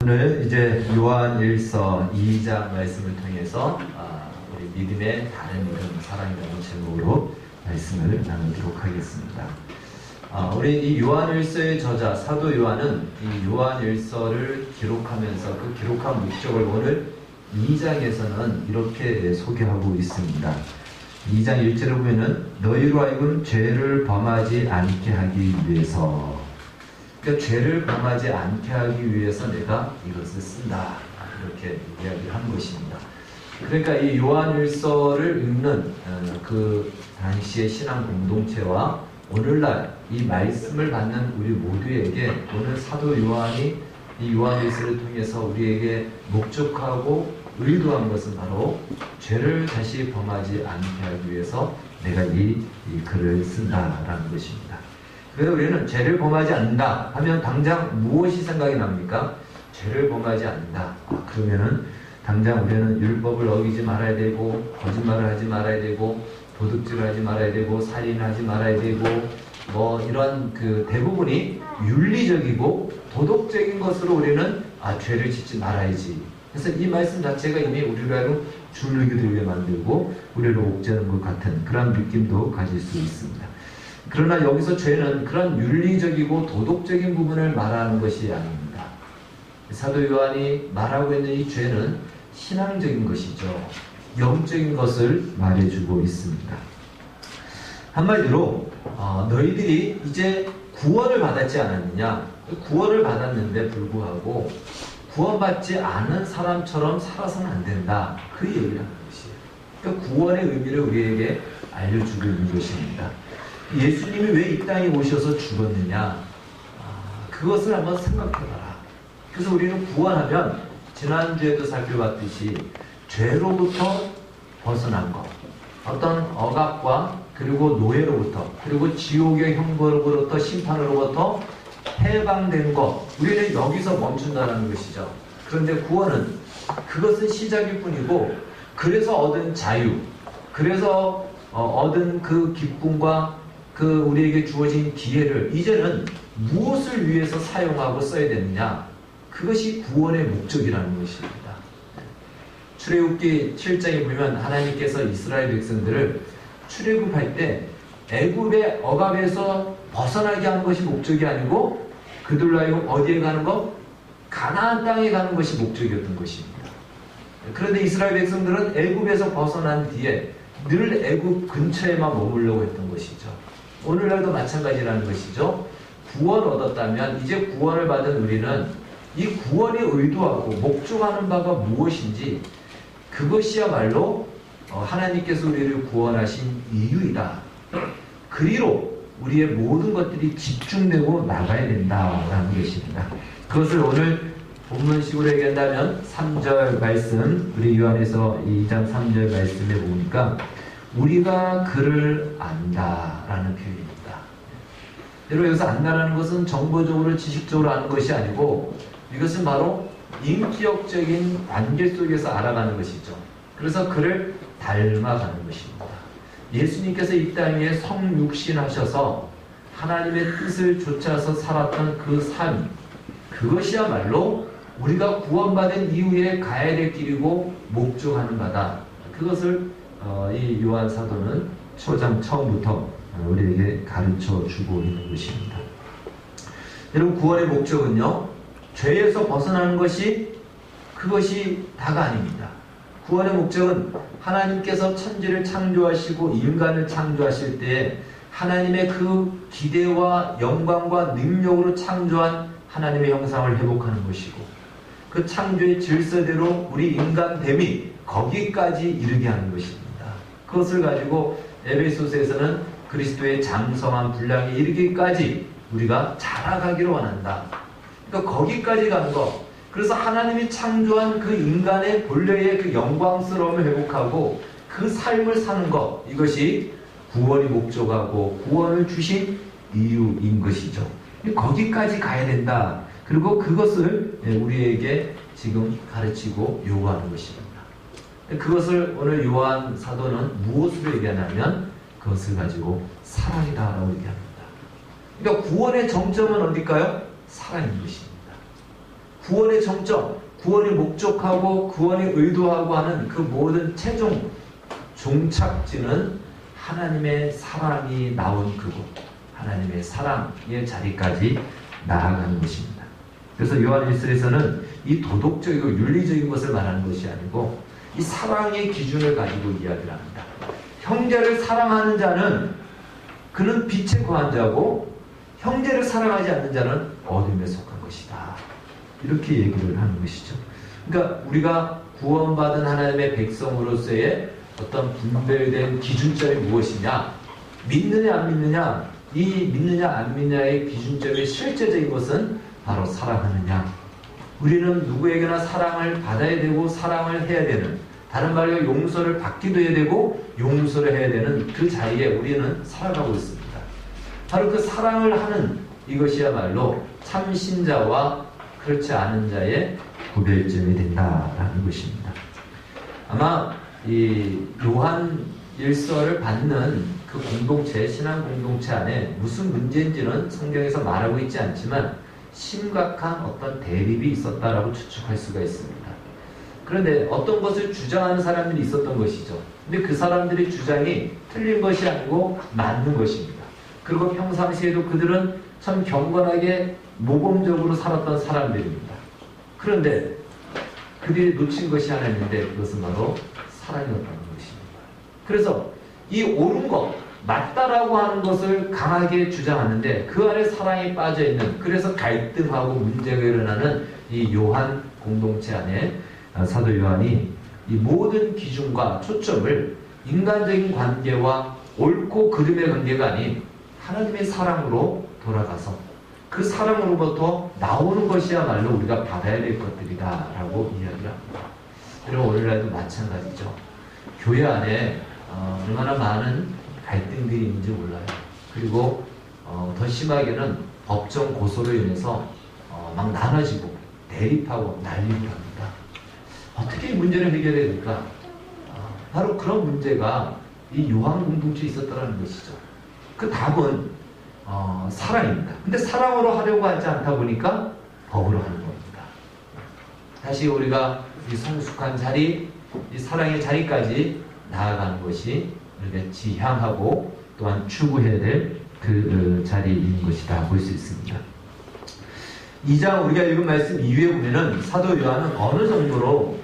오늘 이제 요한일서 2장 말씀을 통해서 우리 믿음의 다른 이름 사랑이라는 제목으로 말씀을 나누도록 하겠습니다. 우리 이 요한일서의 저자 사도 요한은 이 요한일서를 기록하면서 그 기록한 목적을 오늘 2장에서는 이렇게 소개하고 있습니다. 2장 1절을 보면은 너희로 하여금 죄를 범하지 않게 하기 위해서, 그러니까 죄를 범하지 않게 하기 위해서 내가 이것을 쓴다, 이렇게 이야기를 한 것입니다. 그러니까 이 요한일서를 읽는 그 당시의 신앙 공동체와 오늘날 이 말씀을 받는 우리 모두에게 오늘 사도 요한이 이 요한일서를 통해서 우리에게 목적하고 의도한 것은 바로 죄를 다시 범하지 않게 하기 위해서 내가 이 글을 쓴다라는 것입니다. 그래서 우리는 죄를 범하지 않는다 하면 당장 무엇이 생각이 납니까? 죄를 범하지 않는다. 그러면은 당장 우리는 율법을 어기지 말아야 되고, 거짓말을 하지 말아야 되고, 도둑질을 하지 말아야 되고, 살인하지 말아야 되고, 뭐 이런 그 대부분이 윤리적이고 도덕적인 것으로 우리는 죄를 짓지 말아야지. 그래서 이 말씀 자체가 이미 우리를 주눅이 들게 만들고 우리를 옥죄는 것 같은 그런 느낌도 가질 수 있습니다. 그러나 여기서 죄는 그런 윤리적이고 도덕적인 부분을 말하는 것이 아닙니다. 사도 요한이 말하고 있는 이 죄는 신앙적인 것이죠. 영적인 것을 말해주고 있습니다. 한마디로 너희들이 이제 구원을 받았지 않았느냐? 구원을 받았는데 불구하고 구원받지 않은 사람처럼 살아서는 안 된다. 그 얘기를 하는 것이에요. 그러니까 구원의 의미를 우리에게 알려주고 있는 것입니다. 예수님이 왜 이 땅에 오셔서 죽었느냐? 그것을 한번 생각해봐라. 그래서 우리는 구원하면 지난주에도 살펴봤듯이 죄로부터 벗어난 것, 어떤 억압과 그리고 노예로부터, 그리고 지옥의 형벌로부터, 심판으로부터 해방된 것, 우리는 여기서 멈춘다는 것이죠. 그런데 구원은 그것은 시작일 뿐이고, 그래서 얻은 자유, 그래서 얻은 그 기쁨과 그 우리에게 주어진 기회를 이제는 무엇을 위해서 사용하고 써야 되느냐, 그것이 구원의 목적이라는 것입니다. 출애굽기 7장에 보면 하나님께서 이스라엘 백성들을 출애굽할 때 애굽의 억압에서 벗어나게 하는 것이 목적이 아니고 그들로 하여금 어디에 가는 것? 가나안 땅에 가는 것이 목적이었던 것입니다. 그런데 이스라엘 백성들은 애굽에서 벗어난 뒤에 늘 애굽 근처에만 머물려고 했던 것이죠. 오늘날도 마찬가지라는 것이죠. 구원을 얻었다면 이제 구원을 받은 우리는 이 구원의 의도하고 목적하는 바가 무엇인지, 그것이야말로 하나님께서 우리를 구원하신 이유이다. 그리로 우리의 모든 것들이 집중되고 나가야 된다라는 것입니다. 그것을 오늘 본문식으로 얘기한다면 3절 말씀, 우리 요한에서 2장 3절 말씀에 보니까 우리가 그를 안다라는 표현입니다. 여러분, 여기서 안다라는 것은 정보적으로 지식적으로 아는 것이 아니고 이것은 바로 인격적인 관계 속에서 알아가는 것이죠. 그래서 그를 닮아가는 것입니다. 예수님께서 이 땅에 성육신하셔서 하나님의 뜻을 좇아서 살았던 그 삶, 그것이야말로 우리가 구원받은 이후에 가야 될 길이고 목적하는 바다. 그것을 이 요한 사도는 초장 처음부터 우리에게 가르쳐 주고 있는 것입니다. 여러분, 구원의 목적은요, 죄에서 벗어나는 것이 그것이 다가 아닙니다. 구원의 목적은 하나님께서 천지를 창조하시고 인간을 창조하실 때에 하나님의 그 기대와 영광과 능력으로 창조한 하나님의 형상을 회복하는 것이고, 그 창조의 질서대로 우리 인간됨이 거기까지 이르게 하는 것입니다. 그것을 가지고 에베소서에서는 그리스도의 장성한 분량에 이르기까지 우리가 자라가기를 원한다. 그러니까 거기까지 가는 것. 그래서 하나님이 창조한 그 인간의 본래의 그 영광스러움을 회복하고 그 삶을 사는 것, 이것이 구원이 목적하고 구원을 주신 이유인 것이죠. 거기까지 가야 된다. 그리고 그것을 우리에게 지금 가르치고 요구하는 것입니다. 그것을 오늘 요한 사도는 무엇으로 얘기하냐면 그것을 가지고 사랑이다라고 얘기합니다. 그러니까 구원의 정점은 어딜까요? 사랑인 것입니다. 구원의 정점, 구원이 목적하고 구원이 의도하고 하는 그 모든 최종 종착지는 하나님의 사랑이 나온 그곳, 하나님의 사랑의 자리까지 나아가는 것입니다. 그래서 요한 1서에서는 이 도덕적이고 윤리적인 것을 말하는 것이 아니고 이 사랑의 기준을 가지고 이야기를 합니다. 형제를 사랑하는 자는 그는 빛에 거한 자고 형제를 사랑하지 않는 자는 어둠에 속한 것이다. 이렇게 얘기를 하는 것이죠. 그러니까 우리가 구원받은 하나님의 백성으로서의 어떤 분별된 기준점이 무엇이냐, 믿느냐 안 믿느냐, 이 믿느냐 안 믿느냐의 기준점의 실제적인 것은 바로 사랑하느냐. 우리는 누구에게나 사랑을 받아야 되고 사랑을 해야 되는, 다른 말로 용서를 받기도 해야 되고 용서를 해야 되는 그 자리에 우리는 살아가고 있습니다. 바로 그 사랑을 하는 이것이야말로 참 신자와 그렇지 않은 자의 구별점이 된다라는 것입니다. 아마 이 요한 1서를 받는 그 공동체, 신앙 공동체 안에 무슨 문제인지는 성경에서 말하고 있지 않지만 심각한 어떤 대립이 있었다라고 추측할 수가 있습니다. 그런데 어떤 것을 주장하는 사람들이 있었던 것이죠. 근데 그 사람들의 주장이 틀린 것이 아니고 맞는 것입니다. 그리고 평상시에도 그들은 참 경건하게 모범적으로 살았던 사람들입니다. 그런데 그들이 놓친 것이 하나 있는데 그것은 바로 사랑이었다는 것입니다. 그래서 이 옳은 것, 맞다라고 하는 것을 강하게 주장하는데 그 안에 사랑이 빠져있는, 그래서 갈등하고 문제가 일어나는 이 요한 공동체 안에 사도 요한이 이 모든 기준과 초점을 인간적인 관계와 옳고 그름의 관계가 아닌 하나님의 사랑으로 돌아가서 그 사랑으로부터 나오는 것이야말로 우리가 받아야 될 것들이다 라고 이야기를 합니다. 여러분, 오늘날도 마찬가지죠. 교회 안에 얼마나 많은 갈등들이 있는지 몰라요. 그리고 더 심하게는 법정 고소로 인해서 막 나눠지고 대립하고 난리를 합니다. 어떻게 이 문제를 해결해야 될까? 바로 그런 문제가 이 요한 공동체에 있었다는 것이죠. 그 답은 사랑입니다. 근데 사랑으로 하려고 하지 않다 보니까 법으로 하는 겁니다. 다시 우리가 이 성숙한 자리, 이 사랑의 자리까지 나아가는 것이 우리가 지향하고 또한 추구해야 될 그 자리인 것이다 볼 수 있습니다. 2장 우리가 읽은 말씀 이후에 보면은 사도 요한은 어느 정도로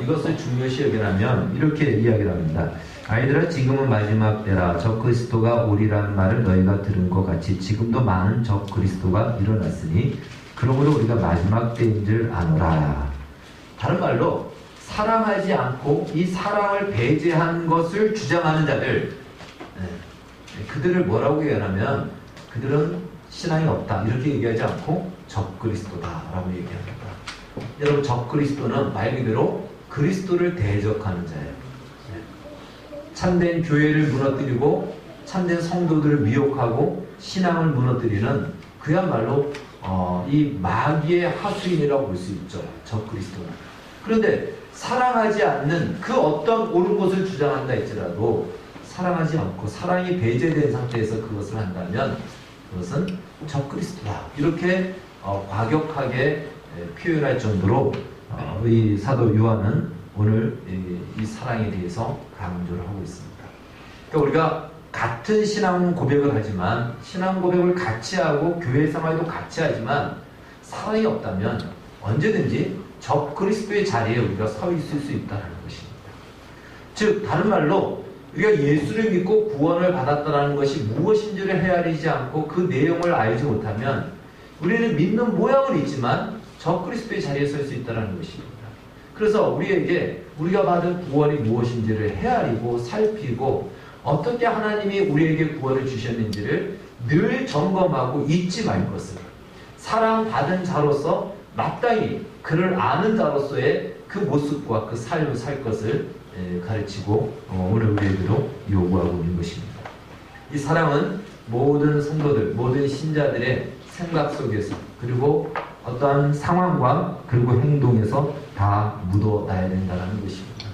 이것을 중요시 여기냐면 이렇게 이야기를 합니다. 아이들아, 지금은 마지막 때라. 적 그리스도가 오리라는 말을 너희가 들은 것 같이 지금도 많은 적 그리스도가 일어났으니 그러므로 우리가 마지막 때인 줄 아노라. 다른 말로 사랑하지 않고 이 사랑을 배제한 것을 주장하는 자들, 그들을 뭐라고 얘기하냐면 그들은 신앙이 없다 이렇게 얘기하지 않고 적 그리스도다라고 얘기합니다. 여러분, 적 그리스도는 말 그대로 그리스도를 대적하는 자예요. 참된 교회를 무너뜨리고 참된 성도들을 미혹하고 신앙을 무너뜨리는 그야말로 이 마귀의 하수인이라고 볼 수 있죠. 적 그리스도는. 그런데 사랑하지 않는 그 어떤 옳은 것을 주장한다 할지라도 사랑하지 않고 사랑이 배제된 상태에서 그것을 한다면 그것은 적 그리스도다. 이렇게 과격하게 표현할 정도로 이 사도 요한은 오늘 이 사랑에 대해서 강조를 하고 있습니다. 그러니까 우리가 같은 신앙 고백을 하지만 신앙 고백을 같이 하고 교회 생활도 같이 하지만 사랑이 없다면 언제든지 적 그리스도의 자리에 우리가 서 있을 수 있다는 것입니다. 즉 다른 말로 우리가 예수를 믿고 구원을 받았다는 것이 무엇인지를 헤아리지 않고 그 내용을 알지 못하면 우리는 믿는 모양은 있지만 적 그리스도의 자리에 설 수 있다는 것입니다. 그래서 우리에게 우리가 받은 구원이 무엇인지를 헤아리고 살피고 어떻게 하나님이 우리에게 구원을 주셨는지를 늘 점검하고 잊지 말 것을, 사랑받은 자로서 마땅히 그를 아는 자로서의 그 모습과 그 삶을 살 것을 가르치고 오늘 우리에게도 요구하고 있는 것입니다. 이 사랑은 모든 성도들, 모든 신자들의 생각 속에서 그리고 어떠한 상황과 그리고 행동에서 다 묻어나야 된다는 것입니다.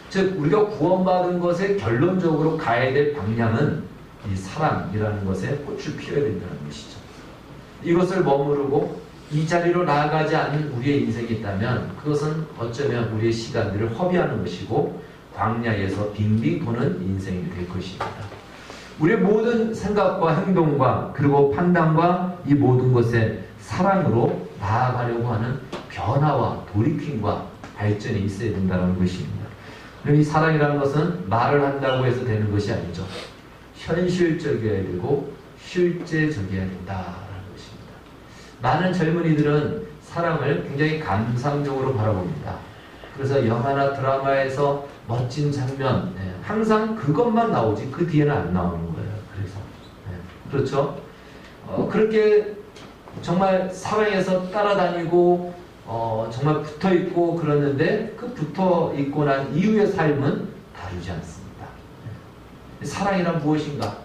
즉 우리가 구원받은 것에 결론적으로 가야 될 방향은 이 사랑이라는 것에 꽃을 피워야 된다는 것이죠. 이것을 머무르고 이 자리로 나아가지 않는 우리의 인생이 있다면 그것은 어쩌면 우리의 시간들을 허비하는 것이고 광야에서 빙빙 도는 인생이 될 것입니다. 우리의 모든 생각과 행동과 그리고 판단과 이 모든 것에 사랑으로 나아가려고 하는 변화와 돌이킴과 발전이 있어야 된다는 것입니다. 이 사랑이라는 것은 말을 한다고 해서 되는 것이 아니죠. 현실적이어야 되고 실제적이어야 된다라는 것입니다. 많은 젊은이들은 사랑을 굉장히 감상적으로 바라봅니다. 그래서 영화나 드라마에서 멋진 장면, 항상 그것만 나오지 그 뒤에는 안 나오는 거예요. 그래서 그렇죠. 그렇게 정말 사랑해서 따라다니고 정말 붙어있고 그러는데 그 붙어있고 난 이후의 삶은 다르지 않습니다. 사랑이란 무엇인가?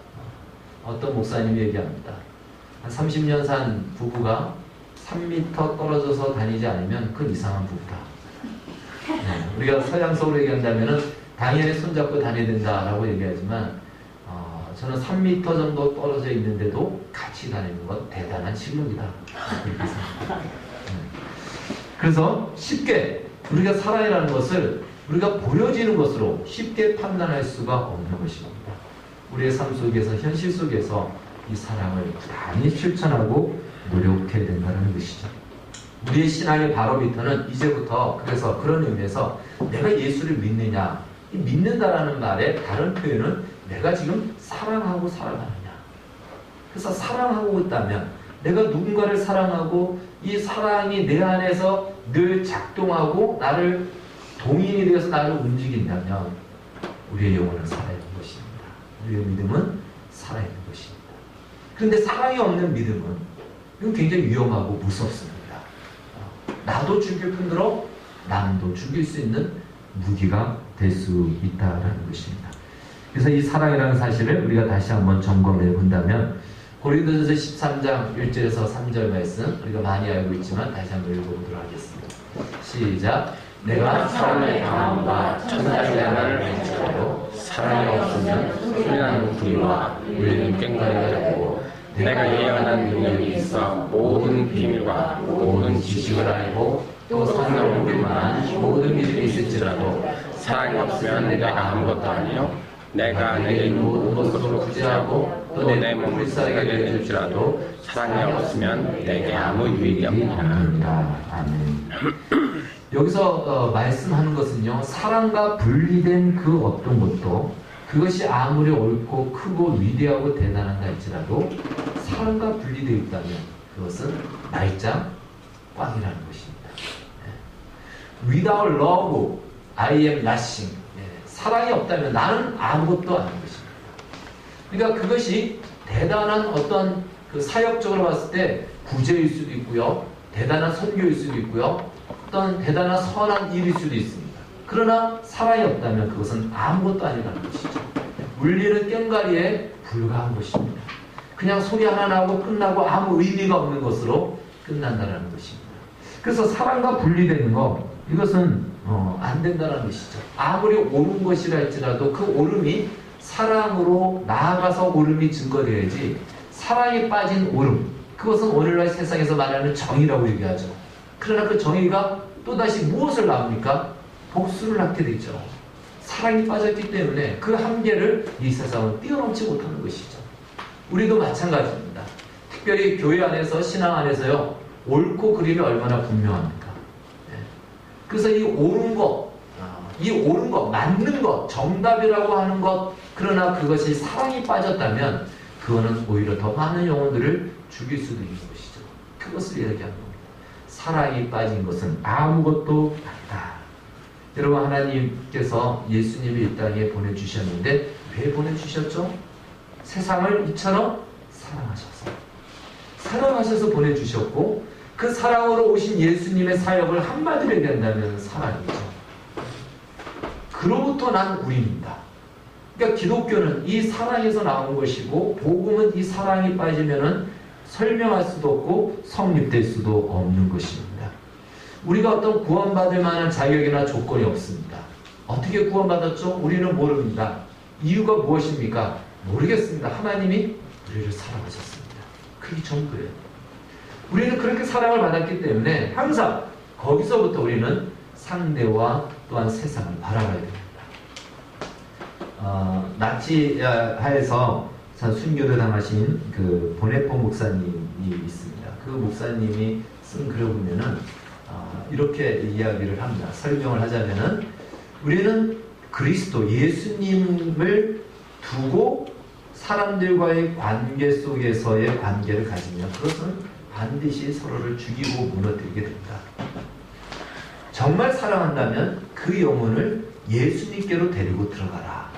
어떤 목사님이 얘기합니다. 한 30년 산 부부가 3m 떨어져서 다니지 않으면 그건 이상한 부부다. 우리가 서양적으로 얘기한다면 당연히 손잡고 다녀야 된다라고 얘기하지만 저는 3m 정도 떨어져 있는데도 같이 다니는 건 대단한 실력이다. 그렇게 생각합니다. 그래서 쉽게 우리가 사랑이라는 것을 우리가 보여지는 것으로 쉽게 판단할 수가 없는 것입니다. 우리의 삶 속에서 현실 속에서 이 사랑을 부단히 실천하고 노력해야 된다는 것이죠. 우리의 신앙의 바로 밑에는 이제부터 그래서 그런 의미에서 내가 예수를 믿느냐 이 믿는다라는 말의 다른 표현은 내가 지금 사랑하고 살아가느냐. 그래서 사랑하고 있다면 내가 누군가를 사랑하고 이 사랑이 내 안에서 늘 작동하고 나를 동인이 되어서 나를 움직인다면 우리의 영혼은 살아있는 것입니다. 우리의 믿음은 살아있는 것입니다. 그런데 사랑이 없는 믿음은 이건 굉장히 위험하고 무섭습니다. 나도 죽일 뿐더러 남도 죽일 수 있는 무기가 될 수 있다는 것입니다. 그래서 이 사랑이라는 사실을 우리가 다시 한번 점검해 본다면 고린도전서 13장 1절에서 3절 말씀 우리가 많이 알고 있지만 다시 한번 읽어보도록 하겠습니다. 시작. 내가 사랑의 강함과 천사의 나를 맹세하여 사랑이 없으면 소리나는 구리와 울리는 꽹과리가 되고 내가 예언한 능력이 있어 모든 비밀과 모든 지식을 알고 또 성령을 얻을 만한 모든 믿음이 있을지라도 사랑이 없으면 내가 아무것도 아니요 내가 내게 있는 모든 것으로 구제하고 또 내 몸을 불쌍하게 될지라도 사랑이 없으면 내게 아무 유익이 없느니라. 아멘. 여기서 말씀하는 것은요, 사랑과 분리된 그 어떤 것도 그것이 아무리 옳고 크고 위대하고 대단한다 할지라도 사랑과 분리되어 있다면 그것은 말짱 꽝이라는 것입니다. Without love, I am nothing. 사랑이 없다면 나는 아무것도 아닌 것입니다. 그러니까 그것이 대단한 어떤 그 사역적으로 봤을 때 구제일 수도 있고요. 대단한 선교일 수도 있고요. 어떤 대단한 선한 일일 수도 있습니다. 그러나 사랑이 없다면 그것은 아무것도 아니라는 것이죠. 울리는 꽹과리에 불과한 것입니다. 그냥 소리 하나 나고 끝나고 아무 의미가 없는 것으로 끝난다는 것입니다. 그래서 사랑과 분리되는 것, 이것은 안 된다는 것이죠. 아무리 옳은 것이라 할지라도 그 옳음이 사랑으로 나아가서 옳음이 증거되어야지 사랑에 빠진 옳음, 그것은 오늘날 세상에서 말하는 정의라고 얘기하죠. 그러나 그 정의가 또다시 무엇을 낳습니까? 복수를 낳게 되죠. 사랑이 빠졌기 때문에 그 한계를 이 세상은 뛰어넘지 못하는 것이죠. 우리도 마찬가지입니다. 특별히 교회 안에서 신앙 안에서요, 옳고 그름이 얼마나 분명합니까? 그래서 이 옳은 것, 맞는 것, 정답이라고 하는 것, 그러나 그것이 사랑이 빠졌다면 그거는 오히려 더 많은 영혼들을 죽일 수도 있는 것이죠. 그것을 이야기하는 겁니다. 사랑이 빠진 것은 아무것도 아니다. 여러분, 하나님께서 예수님을 이 땅에 보내주셨는데 왜 보내주셨죠? 세상을 이처럼 사랑하셔서 보내주셨고 그 사랑으로 오신 예수님의 사역을 한마디로 얘기한다면 사랑이죠. 그로부터 난 우리입니다. 그러니까 기독교는 이 사랑에서 나온 것이고 복음은 이 사랑이 빠지면은 설명할 수도 없고 성립될 수도 없는 것입니다. 우리가 어떤 구원받을 만한 자격이나 조건이 없습니다. 어떻게 구원받았죠? 우리는 모릅니다. 이유가 무엇입니까? 모르겠습니다. 하나님이 우리를 사랑하셨습니다. 그게 전부예요. 우리는 그렇게 사랑을 받았기 때문에 항상 거기서부터 우리는 상대와 또한 세상을 바라봐야 됩니다. 나치하에서 순교를 당하신 그 보네포 목사님이 있습니다. 그 목사님이 쓴 글을 보면은 이렇게 이야기를 합니다. 설명을 하자면은 우리는 그리스도 예수님을 두고 사람들과의 관계 속에서의 관계를 가지면 그것은 반드시 서로를 죽이고 무너뜨리게 됩니다. 정말 사랑한다면 그 영혼을 예수님께로 데리고 들어가라.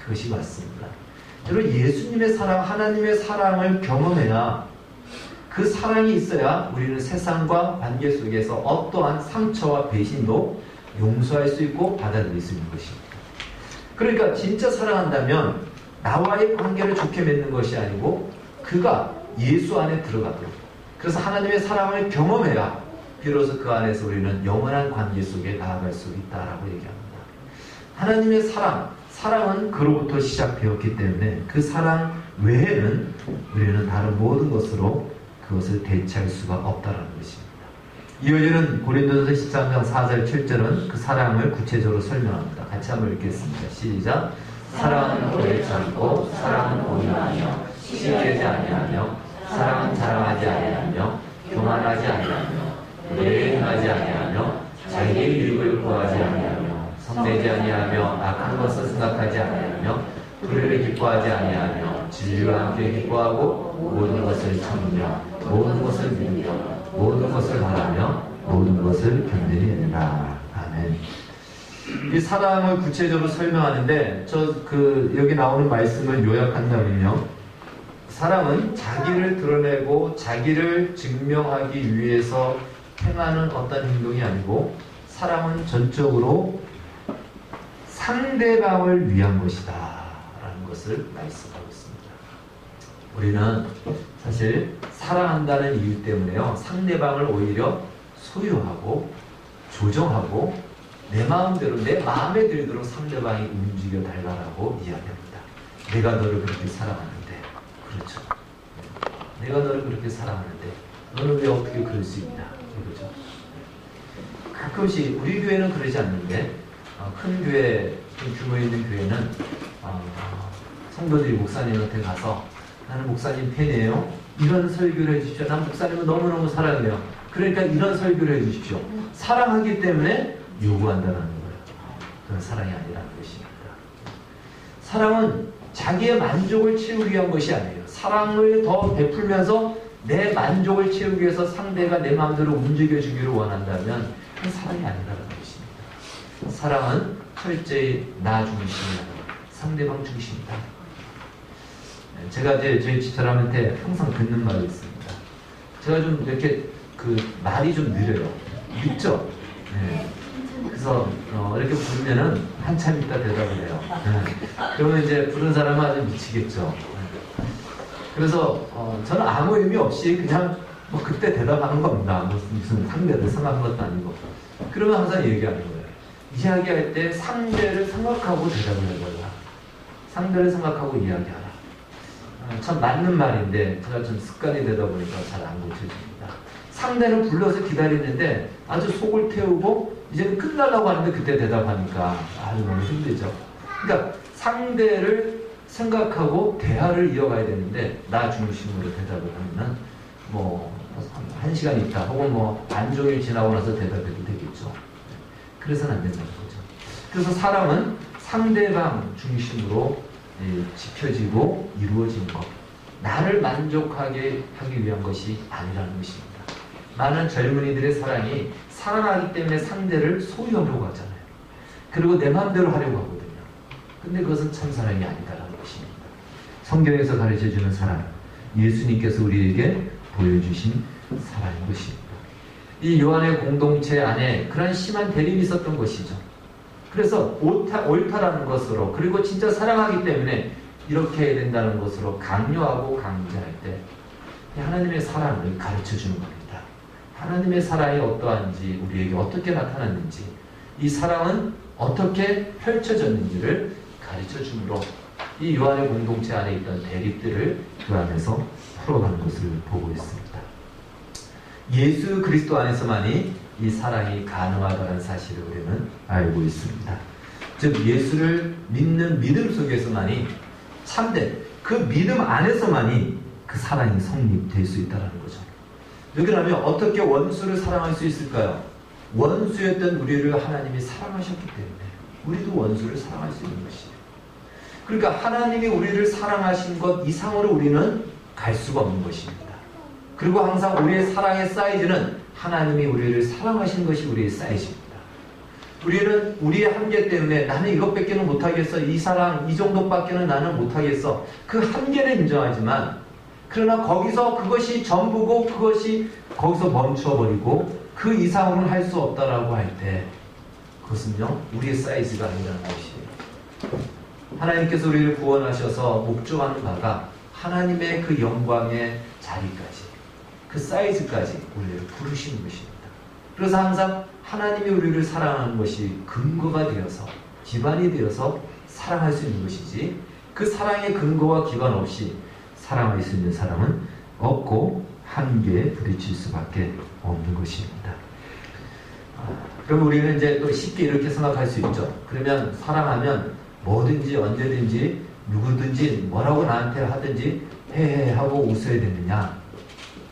그것이 맞습니다. 여러분, 예수님의 사랑, 하나님의 사랑을 경험해야, 그 사랑이 있어야 우리는 세상과 관계 속에서 어떠한 상처와 배신도 용서할 수 있고 받아들일 수 있는 것입니다. 그러니까 진짜 사랑한다면 나와의 관계를 좋게 맺는 것이 아니고 그가 예수 안에 들어가도록, 그래서 하나님의 사랑을 경험해야 비로소 그 안에서 우리는 영원한 관계 속에 나아갈 수 있다라고 얘기합니다. 하나님의 사랑은 그로부터 시작되었기 때문에 그 사랑 외에는 우리는 다른 모든 것으로 그것을 대체할 수가 없다라는 것입니다. 이어지는 고린도전서 13장 4절 7절은 그 사랑을 구체적으로 설명합니다. 같이 한번 읽겠습니다. 시작. 사랑은 오래 참고, 사랑은 온유하며 시기하지 아니하며, 사랑은 자랑하지 아니하며, 교만하지 아니하며, 오래 행하지 아니하며, 자기의 유익을 구하지 아니하며, 성내지 아니하며, 악한 것을 생각하지 아니하며, 불의를 기뻐하지 아니하며, 진리와 함께 기뻐하고, 모든 것을 참으며, 모든 것을 믿으며, 모든 것을 바라며, 모든 것을 견디느니라. 아멘. 이 사랑을 구체적으로 설명하는데, 여기 나오는 말씀을 요약한다면요, 사랑은 자기를 드러내고 자기를 증명하기 위해서 행하는 어떤 행동이 아니고, 사랑은 전적으로 상대방을 위한 것이다 라는 것을 말씀하고 있습니다. 우리는 사실 사랑한다는 이유 때문에요, 상대방을 오히려 소유하고 조정하고 내 마음대로, 내 마음에 들도록 상대방이 움직여 달라고 이야기합니다. 내가 너를 그렇게 사랑하는데, 그렇죠. 내가 너를 그렇게 사랑하는데 너는 왜 어떻게 그럴 수 있냐, 그렇죠. 가끔씩 우리 교회는 그러지 않는데, 큰 교회, 큰 규모 있는 교회는 성도들이 목사님한테 가서 나는 목사님 팬이에요, 이런 설교를 해주십시오. 난 목사님을 너무너무 사랑해요. 그러니까 이런 설교를 해주십시오. 사랑하기 때문에 요구한다는 거예요. 그건 사랑이 아니라는 것입니다. 사랑은 자기의 만족을 채우기 위한 것이 아니에요. 사랑을 더 베풀면서 내 만족을 채우기 위해서 상대가 내 마음대로 움직여주기를 원한다면 그건 사랑이 아니라는 것입니다. 사랑은 철저히 나 중심이다, 상대방 중심이다. 제가 이제 저희 집사람한테 항상 듣는 말이 있습니다. 제가 좀 이렇게 말이 좀 느려요. 늦죠? 네. 그래서 이렇게 부르면은 한참 있다 대답을 해요. 그러면 이제 부른 사람은 아주 미치겠죠. 그래서 저는 아무 의미 없이 그냥 그때 대답하는 겁니다. 무슨 상대를 생각한 것도 아니고. 그러면 항상 얘기하는 거예요. 이야기할 때 상대를 생각하고 대답을 해달라. 상대를 생각하고 이야기하라. 참 맞는 말인데 제가 좀 습관이 되다 보니까 잘 안 고쳐집니다. 상대는 불러서 기다리는데 아주 속을 태우고 이제는 끝나려고 하는데 그때 대답하니까 아주 너무 힘들죠. 그러니까 상대를 생각하고 대화를 이어가야 되는데 나 중심으로 대답을 하면은 1시간 있다 혹은 안종일 지나고 나서 대답해도 되겠죠. 그래서는 안 된다는 거죠. 그래서 사랑은 상대방 중심으로 지켜지고 이루어지는 것, 나를 만족하게 하기 위한 것이 아니라는 것입니다. 많은 젊은이들의 사랑이 사랑하기 때문에 상대를 소유하려고 하잖아요. 그리고 내 마음대로 하려고 하거든요. 근데 그것은 참 사랑이 아니다라는 것입니다. 성경에서 가르쳐주는 사랑, 예수님께서 우리에게 보여주신 사랑인 것입니다. 이 요한의 공동체 안에 그런 심한 대립이 있었던 것이죠. 그래서 옳다라는 것으로, 그리고 진짜 사랑하기 때문에 이렇게 해야 된다는 것으로 강요하고 강제할 때 하나님의 사랑을 가르쳐주는 겁니다. 하나님의 사랑이 어떠한지, 우리에게 어떻게 나타났는지, 이 사랑은 어떻게 펼쳐졌는지를 가르쳐주므로 이 요한의 공동체 안에 있던 대립들을 그 안에서 풀어가는 것을 보고 있습니다. 예수 그리스도 안에서만이 이 사랑이 가능하다는 사실을 우리는 알고 있습니다. 즉 예수를 믿는 믿음 속에서만이 참된 그 믿음 안에서만이 그 사랑이 성립될 수 있다는 거죠. 왜 그러면 어떻게 원수를 사랑할 수 있을까요? 원수였던 우리를 하나님이 사랑하셨기 때문에 우리도 원수를 사랑할 수 있는 것이에요. 그러니까 하나님이 우리를 사랑하신 것 이상으로 우리는 갈 수가 없는 것입니다. 그리고 항상 우리의 사랑의 사이즈는 하나님이 우리를 사랑하신 것이 우리의 사이즈입니다. 우리는 우리의 한계 때문에 나는 이것밖에는 못하겠어. 이 사랑 이 정도밖에는 나는 못하겠어. 그 한계는 인정하지만 그러나 거기서 그것이 전부고 그것이 거기서 멈춰버리고 그 이상으로는 할 수 없다라고 할 때 그것은요 우리의 사이즈가 아니라는 것이에요. 하나님께서 우리를 구원하셔서 목적하는 바가 하나님의 그 영광의 자리까지 그 사이즈까지 우리를 부르시는 것입니다. 그래서 항상 하나님이 우리를 사랑하는 것이 근거가 되어서 기반이 되어서 사랑할 수 있는 것이지 그 사랑의 근거와 기반 없이 사랑할 수 있는 사람은 없고 한계에 부딪힐 수밖에 없는 것입니다. 그럼 우리는 이제 또 쉽게 이렇게 생각할 수 있죠. 그러면 사랑하면 뭐든지 언제든지 누구든지 뭐라고 나한테 하든지 해해 하고 웃어야 되느냐?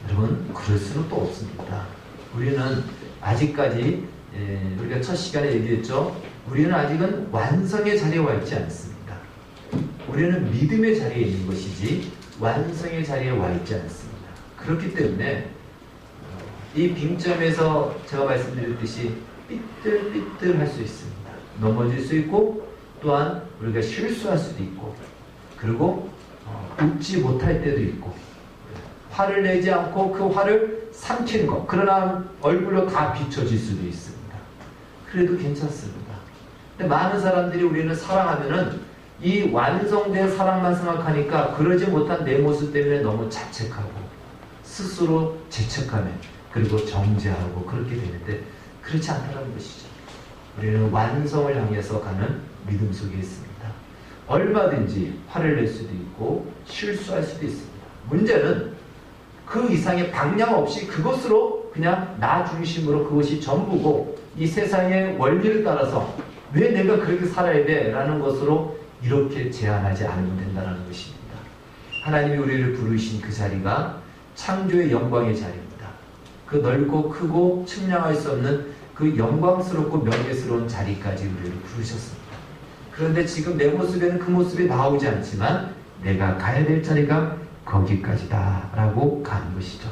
여러분 그럴 수는 또 없습니다. 우리는 아직까지 우리가 첫 시간에 얘기했죠. 우리는 아직은 완성의 자리에 와 있지 않습니다. 우리는 믿음의 자리에 있는 것이지 완성의 자리에 와 있지 않습니다. 그렇기 때문에 이 빙점에서 제가 말씀드렸듯이 삐뚤삐뚤 할 수 있습니다. 넘어질 수 있고 또한 우리가 실수할 수도 있고 그리고 웃지 못할 때도 있고 화를 내지 않고 그 화를 삼키는 것 그러나 얼굴로 다 비춰질 수도 있습니다. 그래도 괜찮습니다. 근데 많은 사람들이 우리는 사랑하면은 이 완성된 사랑만 생각하니까 그러지 못한 내 모습 때문에 너무 자책하고 스스로 죄책하며 그리고 정죄하고 그렇게 되는데 그렇지 않다는 것이죠. 우리는 완성을 향해서 가는 믿음 속에 있습니다. 얼마든지 화를 낼 수도 있고 실수할 수도 있습니다. 문제는 그 이상의 방향 없이 그것으로 그냥 나 중심으로 그것이 전부고 이 세상의 원리를 따라서 왜 내가 그렇게 살아야 돼? 라는 것으로 이렇게 제한하지 않으면 된다는 것입니다. 하나님이 우리를 부르신 그 자리가 창조의 영광의 자리입니다. 그 넓고 크고 측량할 수 없는 그 영광스럽고 명예스러운 자리까지 우리를 부르셨습니다. 그런데 지금 내 모습에는 그 모습이 나오지 않지만 내가 가야 될 자리가 거기까지다 라고 가는 것이죠.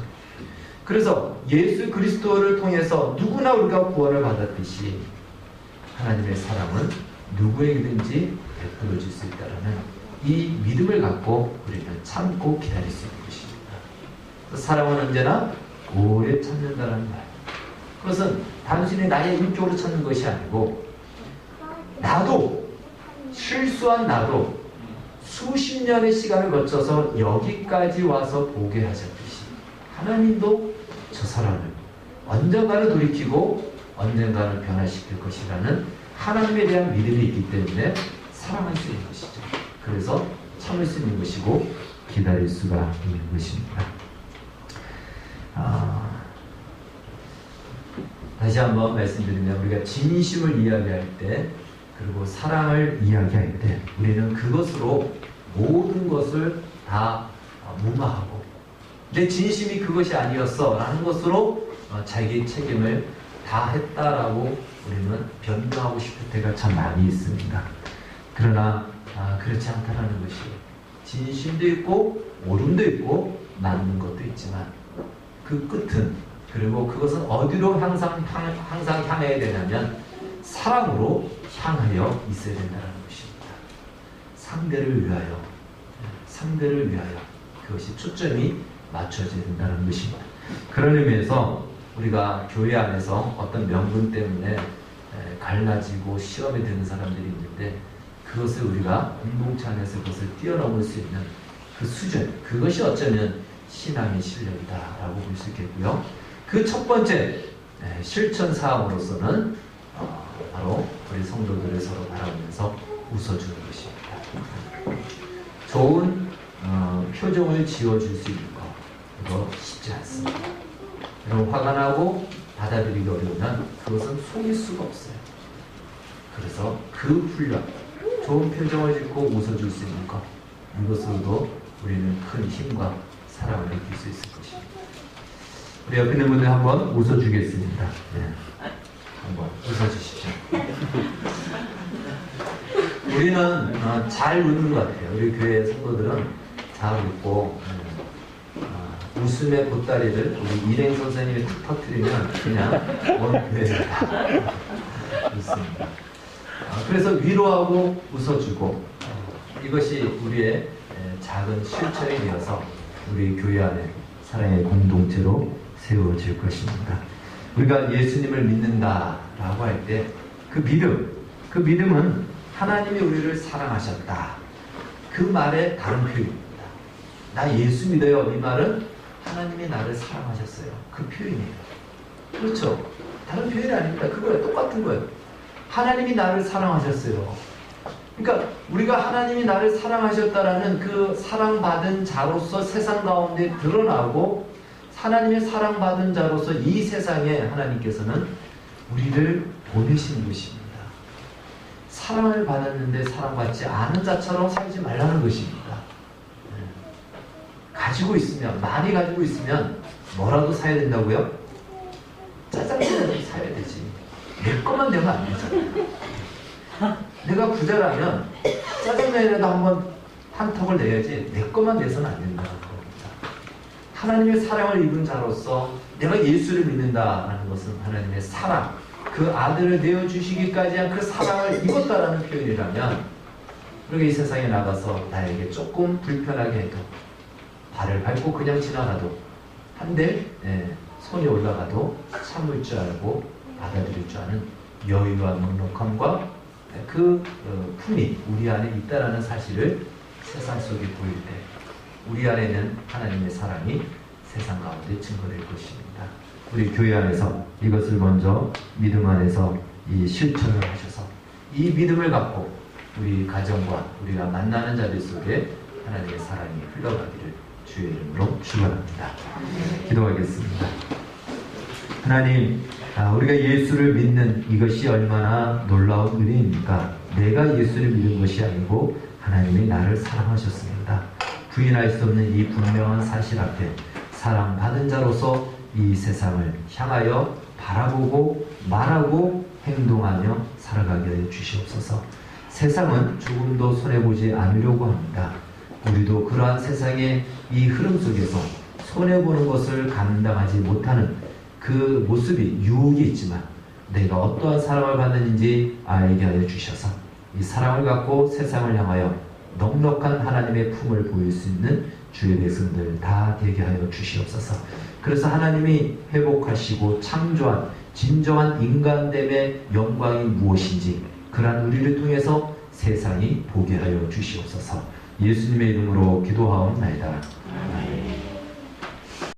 그래서 예수 그리스도를 통해서 누구나 우리가 구원을 받았듯이 하나님의 사랑은 누구에게든지 베풀어질 수 있다는 이 믿음을 갖고 우리는 참고 기다릴 수 있는 것입니다. 사랑은 언제나 오래 참는다는 말. 그것은 단순히 나의 인격으로 찾는 것이 아니고 나도 실수한 나도 수십 년의 시간을 거쳐서 여기까지 와서 보게 하셨듯이 하나님도 저 사람을 언젠가는 돌이키고 언젠가는 변화시킬 것이라는 하나님에 대한 믿음이 있기 때문에 사랑할 수 있는 것이죠. 그래서 참을 수 있는 것이고 기다릴 수가 있는 것입니다. 다시 한번 말씀드리면 우리가 진심을 이야기할 때 그리고 사랑을 이야기할 때 우리는 그것으로 모든 것을 다 무마하고 내 진심이 그것이 아니었어 라는 것으로 자기 책임을 다 했다라고 우리는 변명하고 싶을 때가 참 많이 있습니다. 그러나 그렇지 않다라는 것이 진심도 있고 오름도 있고 맞는 것도 있지만 그 끝은 그리고 그것은 어디로 항상 향해야 되냐면 사랑으로 향하여 있어야 된다는 것입니다. 상대를 위하여 그것이 초점이 맞춰져야 된다는 것입니다. 그런 의미에서 우리가 교회 안에서 어떤 명분 때문에 갈라지고 시험에 드는 사람들이 있는데 그것을 우리가 공동체 안에서 그것을 뛰어넘을 수 있는 그 수준, 그것이 어쩌면 신앙의 실력이다라고 볼 수 있겠고요. 그 첫 번째 실천 사항으로서는 바로 우리 성도들을 서로 바라보면서 웃어주는 것입니다. 좋은 표정을 지어줄 수 있는 거, 이거 쉽지 않습니다. 여러분 화가 나고 받아들이기 어려우면 그것은 속일 수가 없어요. 그래서 그 훈련, 좋은 표정을 짓고 웃어줄 수 있는 것, 이것으로도 우리는 큰 힘과 사랑을 느낄 수 있을 것입니다. 우리 옆에 있는 분들 한번 웃어주겠습니다. 네. 한번 웃어주십시오. 우리는 잘 웃는 것 같아요. 우리 교회 성도들은 잘 웃고 웃음의 보따리를 우리 일행 선생님이 탁 터뜨리면 그냥 온 교회를 다 웃습니다. 그래서 위로하고 웃어주고 이것이 우리의 작은 실천이 되어서 우리 교회 안에 사랑의 공동체로 세워질 것입니다. 우리가 예수님을 믿는다라고 할 때 그 믿음은 하나님이 우리를 사랑하셨다. 그 말의 다른 표현입니다. 나 예수 믿어요. 이 말은 하나님이 나를 사랑하셨어요. 그 표현이에요. 그렇죠? 다른 표현이 아닙니다. 그거예요. 똑같은 거예요. 하나님이 나를 사랑하셨어요. 그러니까 우리가 하나님이 나를 사랑하셨다라는 그 사랑받은 자로서 세상 가운데 드러나고 하나님의 사랑받은 자로서 이 세상에 하나님께서는 우리를 보내신 것입니다. 사랑을 받았는데 사랑받지 않은 자처럼 살지 말라는 것입니다. 가지고 있으면, 많이 가지고 있으면 뭐라도 사야 된다고요? 짜장면을 사야 되지. 내 것만 되면 안 되잖아요. 내가 부자라면 짜장면이라도 한번 한 턱을 내야지 내 것만 내서는 안 된다는 겁니다. 하나님의 사랑을 입은 자로서 내가 예수를 믿는다라는 것은 하나님의 사랑, 그 아들을 내어주시기까지 한 그 사랑을 입었다라는 표현이라면 우리가 이 세상에 나가서 나에게 조금 불편하게 해도 발을 밟고 그냥 지나가도 한데 손이 올라가도 참을 줄 알고 받아들일 줄 아는 여유와 넉넉함과 그 품이 우리 안에 있다라는 사실을 세상 속에 보일 때 우리 안에는 하나님의 사랑이 세상 가운데 증거될 것입니다. 우리 교회 안에서 이것을 먼저 믿음 안에서 이 실천을 하셔서 이 믿음을 갖고 우리 가정과 우리가 만나는 자들 속에 하나님의 사랑이 흘러가기를 주의 이름으로 축원합니다. 기도하겠습니다. 하나님, 우리가 예수를 믿는 이것이 얼마나 놀라운 은혜입니까? 내가 예수를 믿은 것이 아니고 하나님이 나를 사랑하셨습니다. 부인할 수 없는 이 분명한 사실 앞에 사랑받은 자로서 이 세상을 향하여 바라보고 말하고 행동하며 살아가게 해 주시옵소서. 세상은 조금도 손해보지 않으려고 합니다. 우리도 그러한 세상의 이 흐름 속에서 손해보는 것을 감당하지 못하는 그 모습이 유혹이 있지만 내가 어떠한 사랑을 받는지 알게 하여 주셔서 이 사랑을 갖고 세상을 향하여 넉넉한 하나님의 품을 보일 수 있는 주의 백성들 다 되게 하여 주시옵소서. 그래서 하나님이 회복하시고 창조한 진정한 인간됨의 영광이 무엇인지 그러한 우리를 통해서 세상이 보게 하여 주시옵소서. 예수님의 이름으로 기도하옵나이다.